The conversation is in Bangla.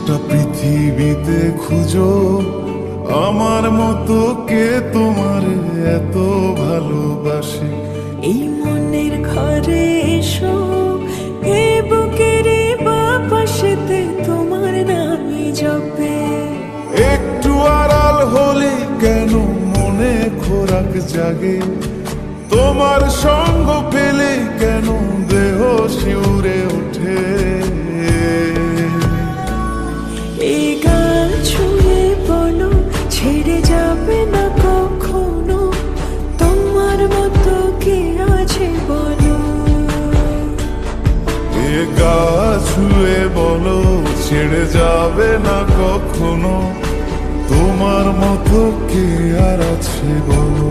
গোটা পৃথিবীতে খুঁজো আমার মতো কে তোমার এত ভালোবাসে। এই মনের ঘরে এসো, এই বুকের বাপাশেতে তোমার নামই জপে। একটু আড়াল হলে কেন মনে খোরাক জাগে, তোমার সঙ্গ পেলে কেন দেহ শিউরে ওঠে। এই গান ছুঁয়ে বলো, ছেড়ে যাবে না কখনো, তোমার মতো কে আছে বলো। এ গা ছুঁয়ে বলো, ছেড়ে যাবে না কখনো, তোমার মতো কে আর আছে বলো।